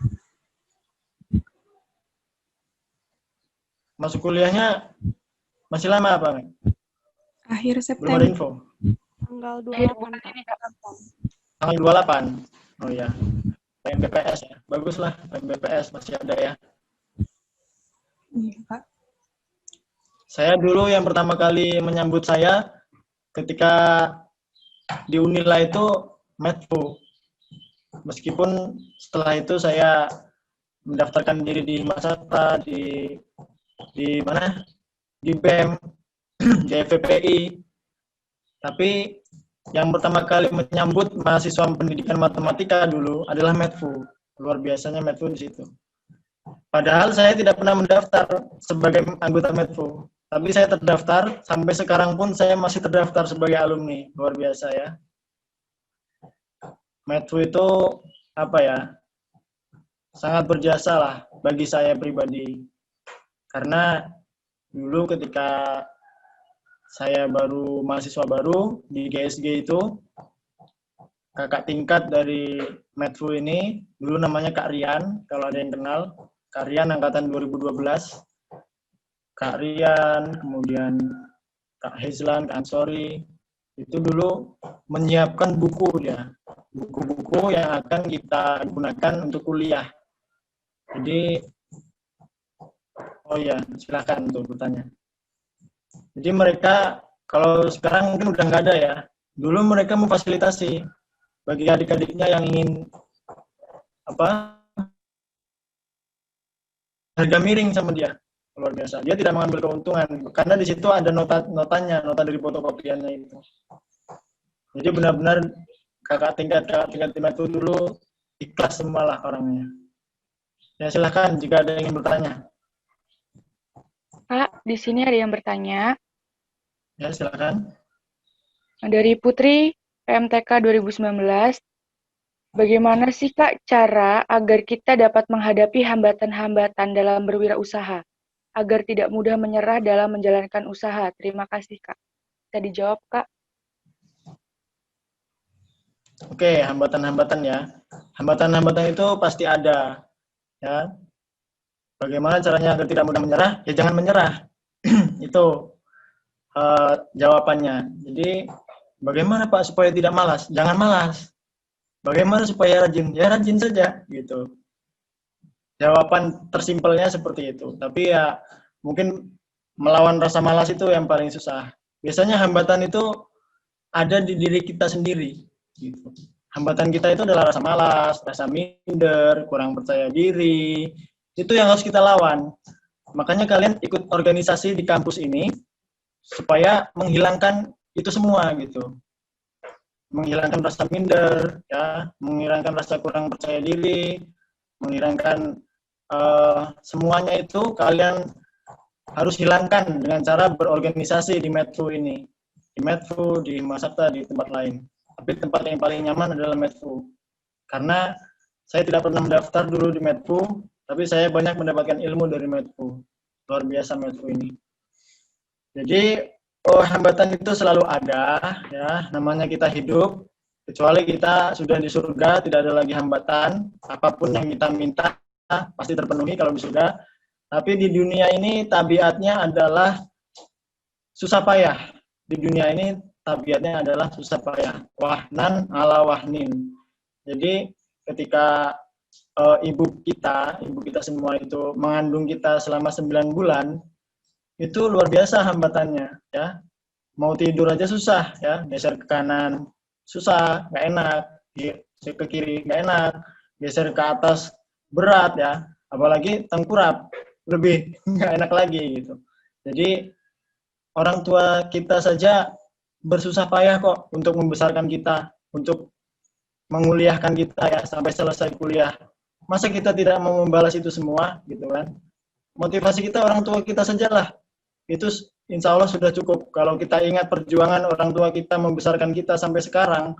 Masuk kuliahnya masih lama apa? Akhir Belum ada September. info. Tanggal Akhir 28, bulan Kak. ini, Kak. Tanggal 28. Oh iya. PMBPS ya. Baguslah PMBPS masih ada ya. Iya, Kak. Saya dulu yang pertama kali menyambut saya ketika di Unila itu Medfu. Meskipun setelah itu saya mendaftarkan diri di Masata, di mana? Di BEM, di FPPI. Tapi yang pertama kali menyambut mahasiswa pendidikan matematika dulu adalah Medfu. Luar biasanya Medfu di situ. Padahal saya tidak pernah mendaftar sebagai anggota Medfu. Tapi saya terdaftar, sampai sekarang pun saya masih terdaftar sebagai alumni. Luar biasa ya. Medfu itu apa ya? Sangat berjasa lah bagi saya pribadi. Karena dulu ketika saya baru mahasiswa baru di GSG itu. Kakak tingkat dari Medfu ini, dulu namanya Kak Rian, kalau ada yang kenal. Kak Rian angkatan 2012. Kak Rian, kemudian Kak Hezlan, Kak Ansori, itu dulu menyiapkan buku ya, buku-buku yang akan kita gunakan untuk kuliah. Jadi, oh ya, silakan untuk bertanya. Jadi mereka, kalau sekarang mungkin udah nggak ada ya, dulu mereka memfasilitasi bagi adik-adiknya yang ingin harga miring sama dia, luar biasa. Dia tidak mengambil keuntungan karena di situ ada notanya, nota dari fotokopiannya itu. Jadi benar-benar kakak tingkat itu dulu ikhlas semualah orangnya. Ya silakan jika ada yang ingin bertanya. Kak, di sini ada yang bertanya. Ya silakan. Dari Putri, PMTK 2019. Bagaimana sih Kak cara agar kita dapat menghadapi hambatan-hambatan dalam berwirausaha, agar tidak mudah menyerah dalam menjalankan usaha? Terima kasih Kak. Bisa dijawab Kak? Oke, hambatan-hambatan ya. Hambatan-hambatan itu pasti ada. Ya. Bagaimana caranya agar tidak mudah menyerah? Ya jangan menyerah. Itu jawabannya. Jadi bagaimana Pak supaya tidak malas? Jangan malas. Bagaimana supaya rajin? Ya rajin saja gitu. Jawaban tersimpelnya seperti itu. Tapi ya mungkin melawan rasa malas itu yang paling susah. Biasanya hambatan itu ada di diri kita sendiri. Gitu. Hambatan kita itu adalah rasa malas, rasa minder, kurang percaya diri. Itu yang harus kita lawan. Makanya kalian ikut organisasi di kampus ini supaya menghilangkan itu semua gitu. Menghilangkan rasa minder, ya, menghilangkan rasa kurang percaya diri, menghilangkan semuanya itu kalian harus hilangkan dengan cara berorganisasi di Medfu ini. Di Medfu, di Masakta, di tempat lain. Tapi tempat yang paling nyaman adalah Medfu. Karena saya tidak pernah mendaftar dulu di Medfu, tapi saya banyak mendapatkan ilmu dari Medfu. Luar biasa Medfu ini. Jadi hambatan itu selalu ada, ya. Namanya kita hidup, kecuali kita sudah di surga, tidak ada lagi hambatan. Apapun yang kita minta pasti terpenuhi kalau di surga. Tapi di dunia ini tabiatnya adalah susah payah. Di dunia ini tabiatnya adalah susah payah. Wahnan ala wahnin. Jadi ketika ibu kita semua itu mengandung kita selama 9 bulan, itu luar biasa hambatannya, ya. Mau tidur aja susah, ya. Geser ke kanan susah, nggak enak. Geser ke kiri nggak enak. Geser ke atas berat, ya. Apalagi tengkurap, lebih nggak enak lagi gitu. Jadi orang tua kita saja bersusah payah kok untuk membesarkan kita, untuk menguliahkan kita ya sampai selesai kuliah. Masa kita tidak mau membalas itu semua gitu kan? Motivasi kita orang tua kita sajalah. Itu insya Allah sudah cukup. Kalau kita ingat perjuangan orang tua kita membesarkan kita sampai sekarang,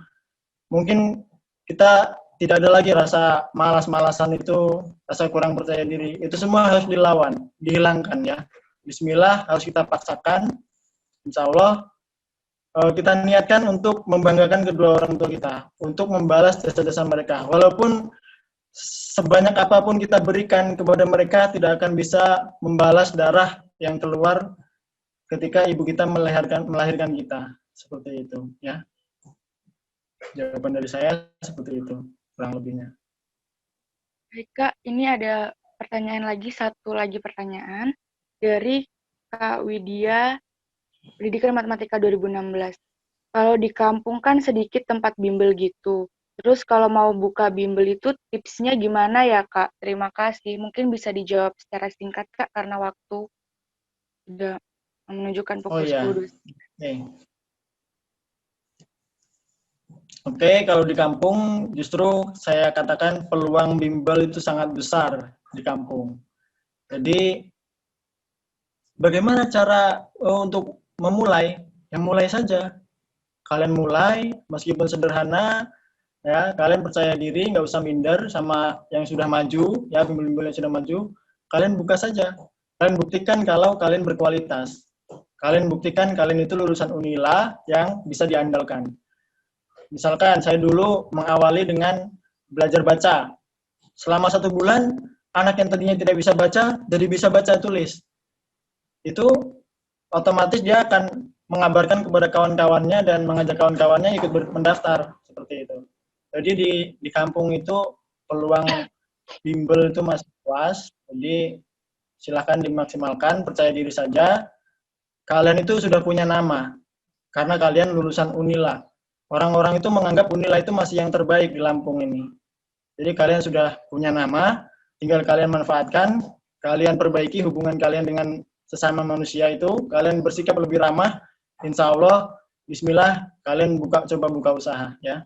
mungkin kita tidak ada lagi rasa malas-malasan itu, rasa kurang percaya diri. Itu semua harus dilawan, dihilangkan ya. Bismillah harus kita paksakan. Insya Allah kita niatkan untuk membanggakan kedua orang tua kita, untuk membalas jasa-jasa mereka. Walaupun sebanyak apapun kita berikan kepada mereka, tidak akan bisa membalas darah yang keluar ketika ibu kita melahirkan kita. Seperti itu, ya. Jawaban dari saya seperti itu, kurang lebihnya. Baik Kak, ini ada pertanyaan lagi, satu lagi pertanyaan dari Kak Widya, Pendidikan Matematika 2016. Kalau di kampung kan sedikit tempat bimbel gitu. Terus kalau mau buka bimbel itu tipsnya gimana ya Kak? Terima kasih. Mungkin bisa dijawab secara singkat Kak karena waktu sudah menunjukkan pukul 10. Oke, kalau di kampung justru saya katakan peluang bimbel itu sangat besar di kampung. Jadi bagaimana cara untuk memulai? Ya mulai saja. Kalian mulai, meskipun sederhana, ya kalian percaya diri, nggak usah minder sama yang sudah maju, ya bimbel-bimbel yang sudah maju. Kalian buka saja. Kalian buktikan kalau kalian berkualitas. Kalian buktikan kalian itu lulusan Unila yang bisa diandalkan. Misalkan saya dulu mengawali dengan belajar baca. Selama 1 bulan, anak yang tadinya tidak bisa baca, jadi bisa baca tulis. Itu otomatis dia akan mengabarkan kepada kawan-kawannya dan mengajak kawan-kawannya ikut mendaftar. Seperti itu. Jadi di kampung itu peluang bimbel itu masih luas. Jadi silahkan dimaksimalkan, percaya diri saja. Kalian itu sudah punya nama, karena kalian lulusan Unila. Orang-orang itu menganggap Unila itu masih yang terbaik di Lampung ini. Jadi kalian sudah punya nama, tinggal kalian manfaatkan, kalian perbaiki hubungan kalian dengan sesama manusia itu, kalian bersikap lebih ramah, insya Allah, bismillah, kalian coba buka usaha, ya.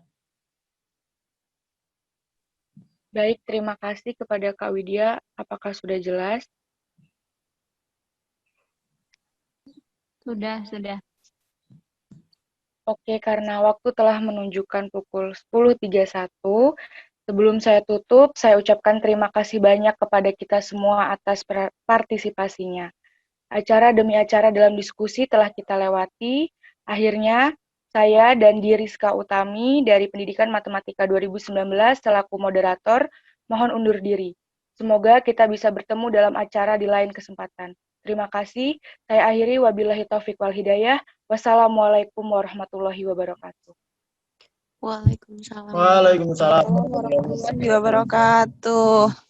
Baik, terima kasih kepada Kak Widya. Apakah sudah jelas? Sudah. Oke, karena waktu telah menunjukkan pukul 10.31, sebelum saya tutup, saya ucapkan terima kasih banyak kepada kita semua atas partisipasinya. Acara demi acara dalam diskusi telah kita lewati. Akhirnya, saya dan Rizka Utami dari Pendidikan Matematika 2019 selaku moderator mohon undur diri. Semoga kita bisa bertemu dalam acara di lain kesempatan. Terima kasih. Saya akhiri, wabillahi taufiq wal hidayah. Wassalamualaikum warahmatullahi wabarakatuh. Waalaikumsalam Waalaikumsalam warahmatullahi wabarakatuh.